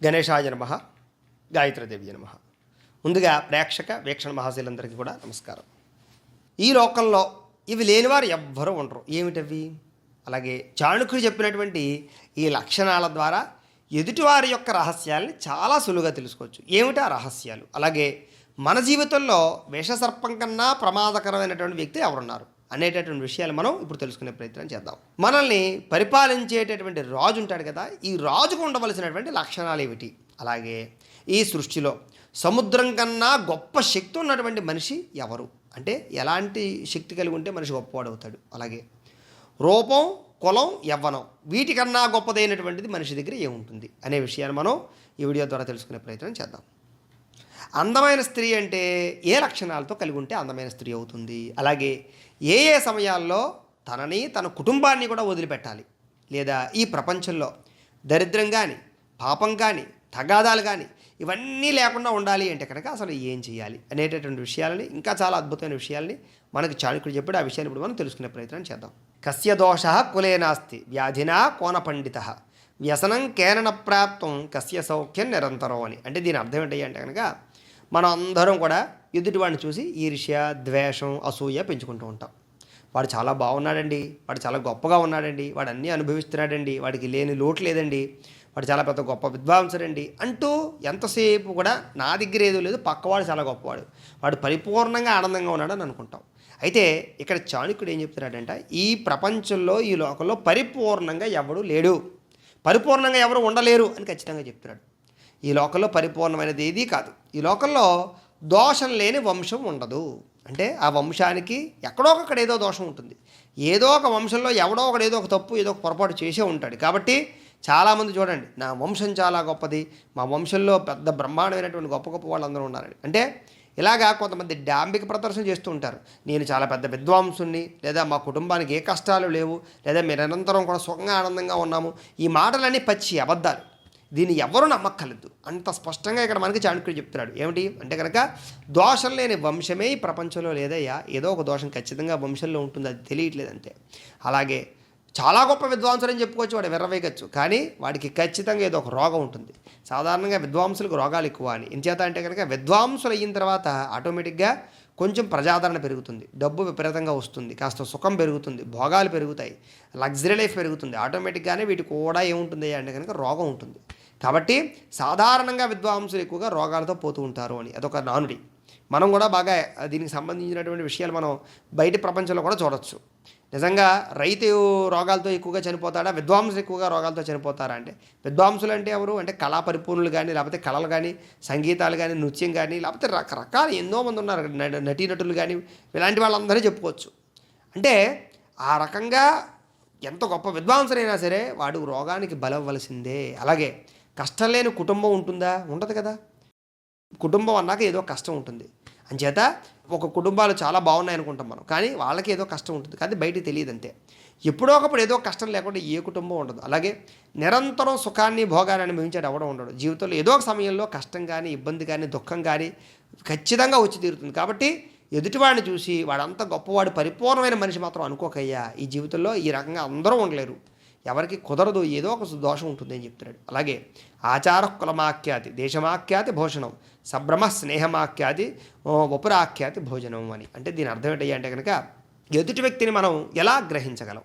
గణేశాయ నమః, గాయత్రీదేవి నమః. ముందుగా ప్రేక్షక వీక్షణ మహాశీలందరికీ కూడా నమస్కారం. ఈ లోకంలో ఇవి లేనివారు ఎవ్వరూ ఉండరు. ఏమిటవి? అలాగే చాణుక్యుడు చెప్పినటువంటి ఈ లక్షణాల ద్వారా ఎదుటివారి యొక్క రహస్యాలని చాలా సులువుగా తెలుసుకోవచ్చు. ఏమిటా రహస్యాలు? అలాగే మన జీవితంలో విషసర్పం కన్నా ప్రమాదకరమైనటువంటి వ్యక్తి ఎవరున్నారు అనేటటువంటి విషయాలు మనం ఇప్పుడు తెలుసుకునే ప్రయత్నం చేద్దాం. మనల్ని పరిపాలించేటటువంటి రాజు ఉంటాడు కదా, ఈ రాజుకు ఉండవలసినటువంటి లక్షణాలు ఏమిటి? అలాగే ఈ సృష్టిలో సముద్రం కన్నా గొప్ప శక్తి ఉన్నటువంటి మనిషి ఎవరు? అంటే ఎలాంటి శక్తి కలిగి ఉంటే మనిషి గొప్పవాడు అవుతాడు? అలాగే రూపం, కులం, యవ్వనం వీటికన్నా గొప్పదైనటువంటిది మనిషి దగ్గర ఏముంటుంది అనే విషయాన్ని మనం ఈ వీడియో ద్వారా తెలుసుకునే ప్రయత్నం చేద్దాం. అందమైన స్త్రీ అంటే ఏ లక్షణాలతో కలిగి ఉంటే అందమైన స్త్రీ అవుతుంది? అలాగే ఏ ఏ సమయాల్లో తనని తన కుటుంబాన్ని కూడా వదిలిపెట్టాలి? లేదా ఈ ప్రపంచంలో దరిద్రం కానీ, పాపం కానీ, తగాదాలు కానీ ఇవన్నీ లేకుండా ఉండాలి అంటే కనుక అసలు ఏం చేయాలి అనేటటువంటి విషయాలని, ఇంకా చాలా అద్భుతమైన విషయాలని మనకి చాణుక్యుడు చెప్పాడు. ఆ విషయాన్ని ఇప్పుడు మనం తెలుసుకునే ప్రయత్నం చేద్దాం. కస్య దోష కులే నాస్తి వ్యాధినా కోన పండిత వ్యసనం కేనన ప్రాప్తం కస్య సౌఖ్యం నిరంతరం అని. అంటే దీని అర్థం ఏంటి అంటే కనుక మనం అందరం కూడా ఎదుటివాడిని చూసి ఈర్ష్య, ద్వేషం, అసూయ పెంచుకుంటూ ఉంటాం. వాడు చాలా బాగున్నాడండి, వాడు చాలా గొప్పగా ఉన్నాడండి, వాడు అన్నీ అనుభవిస్తున్నాడండి, వాడికి లేని లోటు లేదండి, వాడు చాలా పెద్ద గొప్ప విద్వాంసుడండి అంటూ ఎంతసేపు కూడా నా దగ్గర ఏదో లేదు, పక్కవాడు చాలా గొప్పవాడు, వాడు పరిపూర్ణంగా ఆనందంగా ఉన్నాడని అనుకుంటాం. అయితే ఇక్కడ చాణుక్యుడు ఏం చెప్తున్నాడంటే, ఈ ప్రపంచంలో, ఈ లోకంలో పరిపూర్ణంగా ఎవడు లేడు, పరిపూర్ణంగా ఎవరు ఉండలేరు అని ఖచ్చితంగా చెప్తున్నాడు. ఈ లోకంలో పరిపూర్ణమైనది ఏదీ కాదు. ఈ లోకంలో దోషం లేని వంశం ఉండదు. అంటే ఆ వంశానికి ఎక్కడో ఒకక్కడ ఏదో దోషం ఉంటుంది. ఏదో ఒక వంశంలో ఎవడో ఒకడు ఏదో ఒక తప్పు, ఏదో ఒక పొరపాటు చేసే ఉంటాడు. కాబట్టి చాలామంది చూడండి, నా వంశం చాలా గొప్పది, మా వంశంలో పెద్ద బ్రహ్మాండమైనటువంటి గొప్ప గొప్ప వాళ్ళందరూ ఉన్నారని. అంటే ఇలాగా కొంతమంది డాంబిక ప్రదర్శన చేస్తూ ఉంటారు. నేను చాలా పెద్ద విద్వాంసుని, లేదా మా కుటుంబానికి ఏ కష్టాలు లేవు, లేదా మీరు నిరంతరం కూడా సుఖంగా ఆనందంగా ఉన్నాము. ఈ మాటలన్నీ పచ్చి అబద్ధాలు. దీన్ని ఎవరు నమ్మక్కర్లేదు. అంత స్పష్టంగా ఇక్కడ మనకి చాణుక్యుడు చెప్తున్నాడు. ఏమిటి అంటే కనుక దోషం లేని వంశమే ఈ ప్రపంచంలో లేదయ్యా. ఏదో ఒక దోషం ఖచ్చితంగా వంశంలో ఉంటుంది, అది తెలియట్లేదు అంతే. అలాగే చాలా గొప్ప విద్వాంసులు అని చెప్పుకోవచ్చు, వాడు విర్రవేయచ్చు, కానీ వాడికి ఖచ్చితంగా ఏదో ఒక రోగం ఉంటుంది. సాధారణంగా విద్వాంసులకు రోగాలు ఎక్కువ అని. ఎంచేత అంటే కనుక విద్వాంసులు అయిన తర్వాత ఆటోమేటిక్గా కొంచెం ప్రజాదరణ పెరుగుతుంది, డబ్బు విపరీతంగా వస్తుంది, కాస్త సుఖం పెరుగుతుంది, భోగాలు పెరుగుతాయి, లగ్జరీ లైఫ్ పెరుగుతుంది. ఆటోమేటిక్గానే వీటికి కూడా ఏముంటుంది అంటే కనుక రోగం ఉంటుంది. కాబట్టి సాధారణంగా విద్వాంసులు ఎక్కువగా రోగాలతో పోతూ ఉంటారు అని అదొక నానుడి. మనం కూడా బాగా దీనికి సంబంధించినటువంటి విషయాలు మనం బయట ప్రపంచంలో కూడా చూడొచ్చు. నిజంగా రైతు రోగాలతో ఎక్కువగా చనిపోతాడా, విద్వాంసులు ఎక్కువగా రోగాలతో చనిపోతారా? అంటే విద్వాంసులు అంటే ఎవరు అంటే కళా పరిపూర్ణులు కానీ, లేకపోతే కళలు కానీ, సంగీతాలు కానీ, నృత్యం కానీ, లేకపోతే రకరకాల ఎన్నో మంది ఉన్నారు, నటీనటులు కానీ, ఇలాంటి వాళ్ళందరూ చెప్పుకోవచ్చు. అంటే ఆ రకంగా ఎంత గొప్ప విద్వాంసులైనా సరే వాడు రోగానికి బలవ్వలసిందే. అలాగే కష్టం లేని కుటుంబం ఉంటుందా? ఉండదు కదా. కుటుంబం అన్నాక ఏదో కష్టం ఉంటుంది. అంచేత ఒక కుటుంబాలు చాలా బాగున్నాయి అనుకుంటాం మనం, కానీ వాళ్ళకి ఏదో కష్టం ఉంటుంది, కానీ బయటికి తెలియదు అంతే. ఎప్పుడో ఒకప్పుడు ఏదో కష్టం లేకుండా ఏ కుటుంబం ఉండదు. అలాగే నిరంతరం సుఖాన్ని, భోగాన్ని అనుభవించేది ఎవడం ఉండడు. జీవితంలో ఏదో ఒక సమయంలో కష్టం కానీ, ఇబ్బంది కానీ, దుఃఖం కానీ ఖచ్చితంగా వచ్చి తీరుతుంది. కాబట్టి ఎదుటివాడిని చూసి వాడంతా గొప్పవాడు, పరిపూర్ణమైన మనిషి మాత్రం అనుకోకయ్యా. ఈ జీవితంలో ఈ రకంగా అందరూ ఉండలేరు, ఎవరికి కుదరదు, ఏదో ఒక దోషం ఉంటుంది అని చెప్తున్నాడు. అలాగే ఆచార కులమాఖ్యాతి, దేశమాఖ్యాతి భోజనం, సభ్రమ స్నేహమాఖ్యాతి, వపురాఖ్యాతి భోజనం అని. అంటే దీని అర్థం ఏంటయ్యా అంటే కనుక ఎదుటి వ్యక్తిని మనం ఎలా గ్రహించగలం,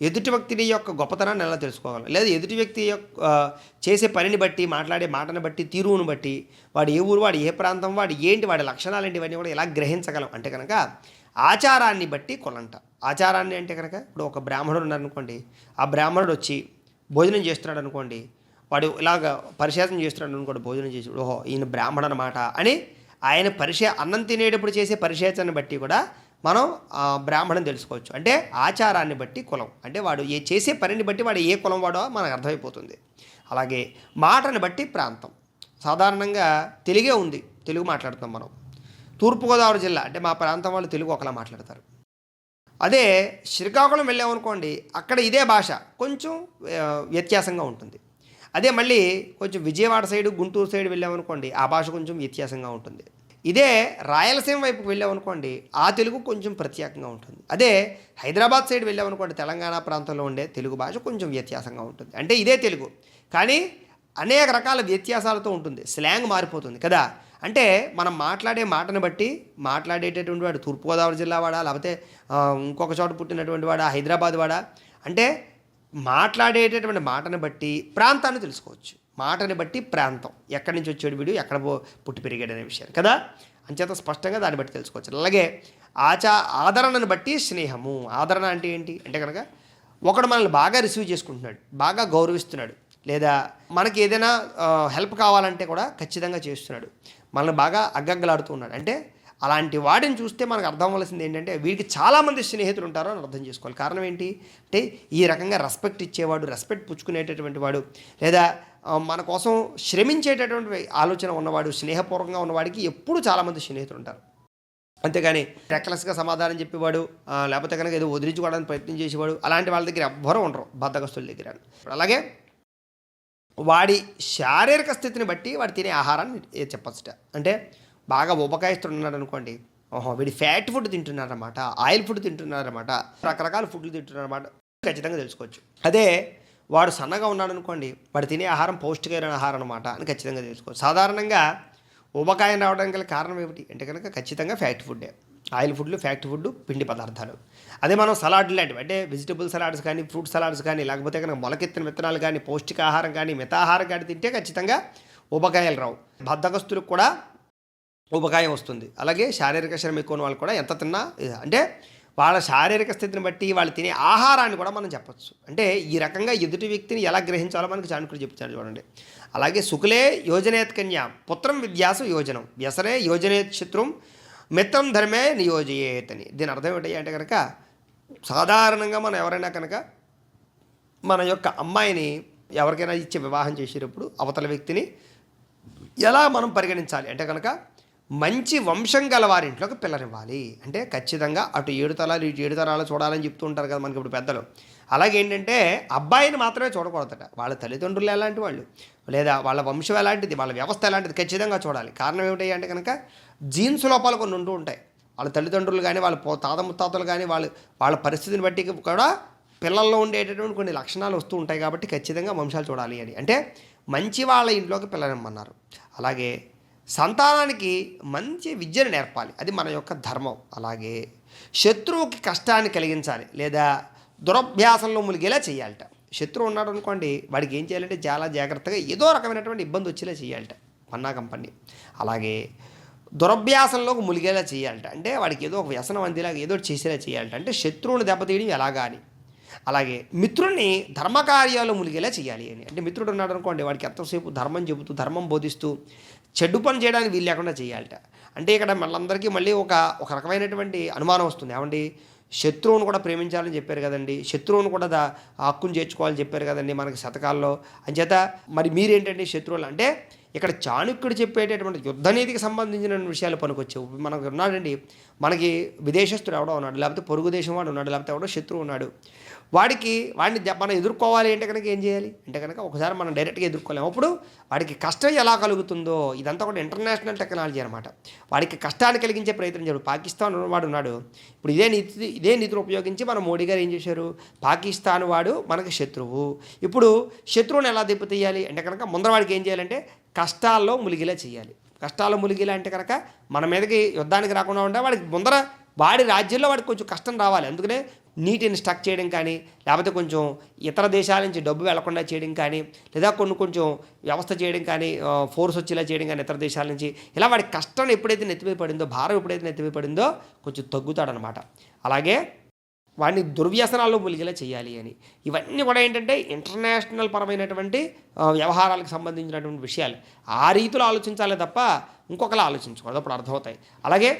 ఎదుటి వ్యక్తిని యొక్క గొప్పతనాన్ని ఎలా తెలుసుకోగలం, లేదా ఎదుటి వ్యక్తి యొక్క చేసే పనిని బట్టి, మాట్లాడే మాటను బట్టి, తీరువును బట్టి, వాడు ఏ ఊరు, వాడు ఏ ప్రాంతం, వాడు ఏంటి, వాడి లక్షణాలు ఏంటి, ఇవన్నీ కూడా ఎలా గ్రహించగలం అంటే కనుక ఆచారాన్ని బట్టి కొలంట. ఆచారాన్ని అంటే కనుక ఇప్పుడు ఒక బ్రాహ్మణుడు ఉన్నారనుకోండి, ఆ బ్రాహ్మణుడు వచ్చి భోజనం చేస్తున్నాడు అనుకోండి, వాడు ఇలాగ పరిశేషం చేస్తున్నాడు అనుకోండి, భోజనం చేసి ఓహో ఈయన బ్రాహ్మణ అన్నమాట అని ఆయన అన్నం తినేటప్పుడు చేసే పరిశేషాన్ని బట్టి కూడా మనం బ్రాహ్మణం తెలుసుకోవచ్చు. అంటే ఆచారాన్ని బట్టి కులం, అంటే వాడు చేసే పనిని బట్టి వాడు ఏ కులం వాడో మనకు అర్థమైపోతుంది. అలాగే మాటని బట్టి ప్రాంతం. సాధారణంగా తెలుగే ఉంది, తెలుగు మాట్లాడుతాం మనం. తూర్పుగోదావరి జిల్లా అంటే మా ప్రాంతం వాళ్ళు తెలుగు ఒకలా మాట్లాడతారు. అదే శ్రీకాకుళం వెళ్ళామనుకోండి, అక్కడ ఇదే భాష కొంచెం వ్యత్యాసంగా ఉంటుంది. అదే మళ్ళీ కొంచెం విజయవాడ సైడు, గుంటూరు సైడ్ వెళ్ళామనుకోండి, ఆ భాష కొంచెం వ్యత్యాసంగా ఉంటుంది. ఇదే రాయలసీమ వైపుకి వెళ్ళామనుకోండి, ఆ తెలుగు కొంచెం ప్రత్యేకంగా ఉంటుంది. అదే హైదరాబాద్ సైడ్ వెళ్ళామనుకోండి, తెలంగాణ ప్రాంతంలో ఉండే తెలుగు భాష కొంచెం వ్యత్యాసంగా ఉంటుంది. అంటే ఇదే తెలుగు, కానీ అనేక రకాల వ్యత్యాసాలతో ఉంటుంది, స్లాంగ్ మారిపోతుంది కదా. అంటే మనం మాట్లాడే మాటను బట్టి మాట్లాడేటటువంటి వాడు తూర్పుగోదావరి జిల్లా వాడా, లేకపోతే ఇంకొక చోట పుట్టినటువంటి వాడా, హైదరాబాద్ వాడా, అంటే మాట్లాడేటటువంటి మాటను బట్టి ప్రాంతాన్ని తెలుసుకోవచ్చు. మాటని బట్టి ప్రాంతం, ఎక్కడి నుంచి వచ్చాడు వీడు, ఎక్కడ పుట్టి పెరిగాడు అనే విషయాన్ని కదా. అంచేత స్పష్టంగా దాన్ని బట్టి తెలుసుకోవచ్చు. అలాగే ఆదరణను బట్టి స్నేహము. ఆదరణ అంటే ఏంటి అంటే కనుక ఒకడు మనల్ని బాగా రిసీవ్ చేసుకుంటున్నాడు, బాగా గౌరవిస్తున్నాడు, లేదా మనకి ఏదైనా హెల్ప్ కావాలంటే కూడా ఖచ్చితంగా చేస్తున్నాడు, మనల్ని బాగా అగ్గగ్గలాడుతూ ఉన్నాడు అంటే అలాంటి వాడిని చూస్తే మనకు అర్థం అవ్వాల్సింది ఏంటంటే వీడికి చాలామంది స్నేహితులు ఉంటారో అని అర్థం చేసుకోవాలి. కారణం ఏంటి అంటే ఈ రకంగా రెస్పెక్ట్ ఇచ్చేవాడు, రెస్పెక్ట్ పుచ్చుకునేటటువంటి వాడు, లేదా మన కోసం శ్రమించేటటువంటి ఆలోచన ఉన్నవాడు, స్నేహపూర్వకంగా ఉన్నవాడికి ఎప్పుడూ చాలామంది స్నేహితులు ఉంటారు. అంతేగాని రెక్లెస్గా సమాధానం చెప్పేవాడు, లేకపోతే కనుక ఏదో వదిలించుకోవడానికి ప్రయత్నం చేసేవాడు, అలాంటి వాళ్ళ దగ్గర ఎవ్వరూ ఉండరు బద్ధకస్తుల దగ్గర. అలాగే వాడి శారీరక స్థితిని బట్టి వాడు తినే ఆహారాన్ని చెప్పచ్చుట. అంటే బాగా ఉపకాయిస్తున్నాడు అనుకోండి, ఓహో వీడి ఫ్యాట్ ఫుడ్ తింటున్నారన్నమాట, ఆయిల్ ఫుడ్ తింటున్నారన్నమాట, రకరకాల ఫుడ్లు తింటున్నారన్నమాట ఖచ్చితంగా తెలుసుకోవచ్చు. అదే వాడు సన్నగా ఉన్నాడు అనుకోండి, వాడు తినే ఆహారం పౌష్టికమైన ఆహారం అన్నమాట అని ఖచ్చితంగా తెలుసుకోవచ్చు. సాధారణంగా ఊబకాయం రావడానికి గల కారణం ఏమిటి అంటే కనుక ఖచ్చితంగా ఫ్యాట్ ఫుడ్డే, ఆయిల్ ఫుడ్లు, ఫ్యాట్ ఫుడ్, పిండి పదార్థాలు. అదే మనం సలాడ్ లాంటివి అంటే వెజిటబుల్ సలాడ్స్ కానీ, ఫ్రూట్ సలాడ్స్ కానీ, లేకపోతే కనుక మొలకెత్తిన విత్తనాలు కానీ, పౌష్టికాహారం కానీ, మితాహారం కానీ తింటే ఖచ్చితంగా ఊబకాయాలు రావు. బద్ధకస్తులకు కూడా ఊబకాయం వస్తుంది. అలాగే శారీరక శ్రమ ఎక్కువ వాళ్ళు కూడా ఎంత తిన్నా అంటే వాళ్ళ శారీరక స్థితిని బట్టి వాళ్ళు తినే ఆహారాన్ని కూడా మనం చెప్పచ్చు. అంటే ఈ రకంగా ఎదుటి వ్యక్తిని ఎలా గ్రహించాలో మనకి చాణక్యుడు చెప్తాడు చూడండి. అలాగే సుకులే యోజనేత్ కన్యా పుత్రం విద్యాసు యోజనం వ్యసనే యోజనేత్ శత్రుం మిత్రం ధర్మే నియోజయేత్ అని. దీని అర్థం ఏంటి అంటే కనుక సాధారణంగా మనం ఎవరైనా కనుక మన యొక్క అమ్మాయిని ఎవరికైనా ఇచ్చే వివాహం చేసేటప్పుడు అవతల వ్యక్తిని ఎలా మనం పరిగణించాలి అంటే కనుక మంచి వంశం గల వారింట్లోకి పిల్లనివ్వాలి. అంటే ఖచ్చితంగా అటు 7 తరాలు ఇటు 7 తరాలు చూడాలని చెప్తూ ఉంటారు కదా మనకి ఇప్పుడు పెద్దలు. అలాగే ఏంటంటే అబ్బాయిని మాత్రమే చూడకూడదట, వాళ్ళ తల్లిదండ్రులు ఎలాంటి వాళ్ళు, లేదా వాళ్ళ వంశం ఎలాంటిది, వాళ్ళ వ్యవస్థ ఎలాంటిది ఖచ్చితంగా చూడాలి. కారణం ఏమిటి అంటే కనుక జీన్స్ లోపాలు కొన్ని ఉంటూ ఉంటాయి. వాళ్ళ తల్లిదండ్రులు కానీ, వాళ్ళ తాత ముత్తాతలు కానీ, వాళ్ళ పరిస్థితిని బట్టి కూడా పిల్లల్లో ఉండేటటువంటి కొన్ని లక్షణాలు వస్తూ ఉంటాయి. కాబట్టి ఖచ్చితంగా వంశాలు చూడాలి అని. అంటే మంచి వాళ్ళ ఇంట్లోకి పిల్లనిమ్మన్నారు. అలాగే సంతానానికి మంచి విద్యను నేర్పాలి, అది మన యొక్క ధర్మం. అలాగే శత్రువుకి కష్టాన్ని కలిగించాలి, లేదా దురభ్యాసంలో మునిగేలా చేయాలట. శత్రువు ఉన్నాడు అనుకోండి, వాడికి ఏం చేయాలంటే చాలా జాగ్రత్తగా ఏదో రకమైనటువంటి ఇబ్బంది వచ్చేలా చేయాలట పన్నా కంపెనీ. అలాగే దురభ్యాసంలోకి మునిగేలా చేయాలట, అంటే వాడికి ఏదో ఒక వ్యసనం అందేలాగా ఏదో చేసేలా చేయాలట. అంటే శత్రువుని దెబ్బతీయడం ఎలాగా అని. అలాగే మిత్రుడిని ధర్మకార్యాలు మునిగేలా చేయాలి అని. అంటే మిత్రుడు ఉన్నాడు అనుకోండి, వాడికి ఎంతసేపు ధర్మం చెబుతూ, ధర్మం బోధిస్తూ చెడ్డు పని చేయడానికి వీలు లేకుండా చేయాలట. అంటే ఇక్కడ మళ్ళందరికీ మళ్ళీ ఒక రకమైనటువంటి అనుమానం వస్తుంది. ఏమండి శత్రువును కూడా ప్రేమించాలని చెప్పారు కదండి, శత్రువును కూడా హక్కును చేర్చుకోవాలని చెప్పారు కదండి మనకి శతకాల్లో. అంచేత మరి మీరేంటండి శత్రువులు అంటే ఇక్కడ చాణక్యుడు చెప్పేటటువంటి యుద్ధనీతికి సంబంధించిన విషయాలు పనికొచ్చావు. మనకు ఉన్నాడండి, మనకి విదేశస్తుడు ఎవడో ఉన్నాడు, లేకపోతే పొరుగు దేశం వాడు ఉన్నాడు, లేకపోతే ఎవడో శత్రువు ఉన్నాడు, వాడిని మనం ఎదుర్కోవాలి అంటే కనుక ఏం చేయాలి అంటే కనుక ఒకసారి మనం డైరెక్ట్గా ఎదుర్కోలేము. అప్పుడు వాడికి కష్టం ఎలా కలుగుతుందో, ఇదంతా కూడా ఇంటర్నేషనల్ టెక్నాలజీ అనమాట. వాడికి కష్టాన్ని కలిగించే ప్రయత్నం చేయడు. పాకిస్తాన్ వాడు ఉన్నాడు, ఇప్పుడు ఇదే నీతిని ఉపయోగించి మన మోడీ గారు ఏం చేశారు, పాకిస్తాన్ వాడు మనకి శత్రువు, ఇప్పుడు శత్రువుని ఎలా దెబ్బతీయాలి అంటే కనుక ముందర వాడికి ఏం చేయాలంటే కష్టాల్లో ములిగిలా చేయాలి. కష్టాల్లో ములిగిలా అంటే కనుక మన మీదకి యుద్ధానికి రాకుండా ఉంటే వాడికి ముందర వాడి రాజ్యంలో వాడికి కొంచెం కష్టం రావాలి. అందుకనే నీటిని స్టక్ చేయడం కానీ, లేకపోతే కొంచెం ఇతర దేశాల నుంచి డబ్బు వెళ్లకుండా చేయడం కానీ, లేదా కొంచెం వ్యవస్థ చేయడం కానీ, ఫోర్స్ వచ్చేలా చేయడం కానీ ఇతర దేశాల నుంచి, ఇలా వాడి కష్టం ఎప్పుడైతే నెత్తిమీద పడిందో, భారం ఎప్పుడైతే నెత్తిమీద పడిందో కొంచెం తగ్గుతాడనమాట. అలాగే వాడిని దుర్వ్యసనాల్లో ములిగేలా చేయాలి అని. ఇవన్నీ కూడా ఏంటంటే ఇంటర్నేషనల్ పరమైనటువంటి వ్యవహారాలకు సంబంధించినటువంటి విషయాలు. ఆ రీతిలో ఆలోచించాలి తప్ప ఇంకొకలా ఆలోచించకూడదు, అప్పుడు అర్థమవుతాయి. అలాగే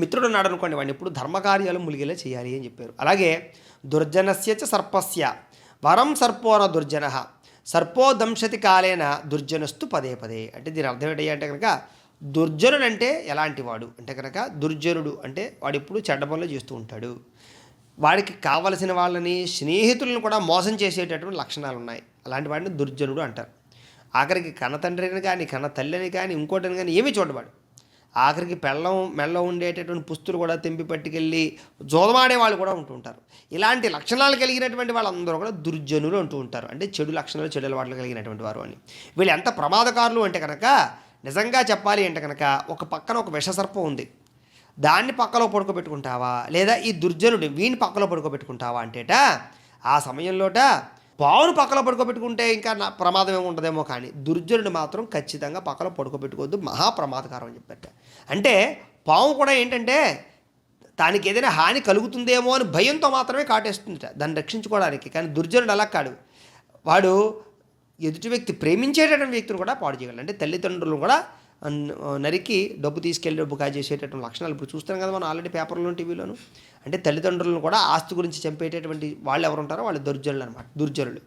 మిత్రుడు ఉన్నాడు అనుకోండి, వాడిని ఎప్పుడు ధర్మకార్యాలు ములిగేలా చేయాలి అని చెప్పారు. అలాగే దుర్జనస్య చ సర్పస్య వరం సర్పోన దుర్జన సర్పో దంశతి కాలేన దుర్జనస్తు పదే పదే. అంటే దీని అర్థం ఏంటి అంటే కనుక దుర్జనుడు అంటే ఎలాంటి వాడు అంటే కనుక దుర్జనుడు అంటే వాడు ఎప్పుడు చెడ్డ పనులు చేస్తూ ఉంటాడు, వాడికి కావలసిన వాళ్ళని స్నేహితులను కూడా మోసం చేసేటటువంటి లక్షణాలు ఉన్నాయి, అలాంటి వాడిని దుర్జనుడు అంటారు. ఆఖరికి కన్న తండ్రిని కానీ, కన్న తల్లిని కానీ, ఇంకోటిని కానీ ఏమీ చూడవాడు, ఆఖరికి మెళ్ళలో ఉండేటటువంటి పుస్తులు కూడా తెంపి పట్టుకెళ్ళి జోదమాడే వాళ్ళు కూడా ఉంటూ ఉంటారు. ఇలాంటి లక్షణాలు కలిగినటువంటి వాళ్ళందరూ కూడా దుర్జనులు అంటూ ఉంటారు. అంటే చెడు లక్షణాలు, చెడు అలవాట్లు కలిగినటువంటి వారు అని. వీళ్ళు ఎంత ప్రమాదకారులు అంటే కనుక, నిజంగా చెప్పాలి అంటే కనుక, ఒక పక్కన ఒక విషసర్పం ఉంది, దాన్ని పక్కలో పడుకోబెట్టుకుంటావా, లేదా ఈ దుర్జనుడు వీడిని పక్కలో పడుకోబెట్టుకుంటావా అంటేట, ఆ సమయంలోట పావును పక్కలో పడుకోబెట్టుకుంటే ఇంకా ప్రమాదం ఏమి ఉంటుందేమో, కానీ దుర్జనుడు మాత్రం ఖచ్చితంగా పక్కలో పడుకోబెట్టుకోవద్దు, మహాప్రమాదకారం అని చెప్పారట. అంటే పాము కూడా ఏంటంటే దానికి ఏదైనా హాని కలుగుతుందేమో అని భయంతో మాత్రమే కాటేస్తుందట దాన్ని రక్షించుకోవడానికి. కానీ దుర్జనుడు అలా కాడు, వాడు ఎదుటి వ్యక్తి ప్రేమించేటటువంటి వ్యక్తిని కూడా పాడు చేయగలడు. అంటే తల్లిదండ్రులను కూడా నరికి డబ్బు తీసుకెళ్ళి డబ్బు కాజేసేటటువంటి లక్షణాలు ఇప్పుడు చూస్తాం కదా మనం ఆల్రెడీ పేపర్లోను, టీవీలోను. అంటే తల్లిదండ్రులను కూడా ఆస్తి గురించి చంపేటటువంటి వాళ్ళు ఎవరు ఉంటారో వాళ్ళు దుర్జనులు అనమాట. దుర్జనులు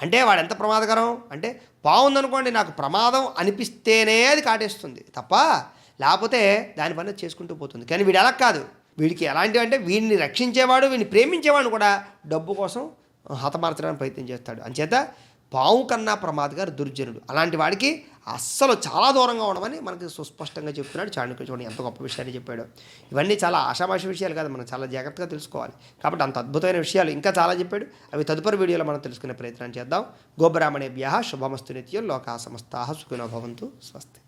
అంటే వాడు ఎంత ప్రమాదకరం అంటే, బాగుందనుకోండి, నాకు ప్రమాదం అనిపిస్తేనే అది కాటేస్తుంది తప్ప లేకపోతే దాని పని చేసుకుంటూ పోతుంది. కానీ వీడు అలా కాదు, వీడికి ఎలాంటివి అంటే వీడిని రక్షించేవాడు, వీడిని ప్రేమించేవాడు కూడా డబ్బు కోసం హతమార్చడానికి ప్రయత్నం చేస్తాడు. అంచేత పాము కన్నా ప్రమాదకారి దుర్జనుడు. అలాంటి వాడికి అస్సలు చాలా దూరంగా ఉండమని మనకి సుస్పష్టంగా చెప్తున్నాడు చాణక్యుడు. చూడండి ఎంత గొప్ప విషయాన్ని చెప్పాడు. ఇవన్నీ చాలా ఆషామాషి విషయాలు కాదు, మనం చాలా జాగ్రత్తగా తెలుసుకోవాలి. కాబట్టి అంత అద్భుతమైన విషయాలు ఇంకా చాలా చెప్పాడు. అవి తదుపరి వీడియోలో మనం తెలుసుకునే ప్రయత్నం చేద్దాం. గోబ్రాహ్మణేభ్యః శుభమస్తు నిత్యం, లోకాః సమస్తాః సుఖినో భవంతు. స్వస్తి.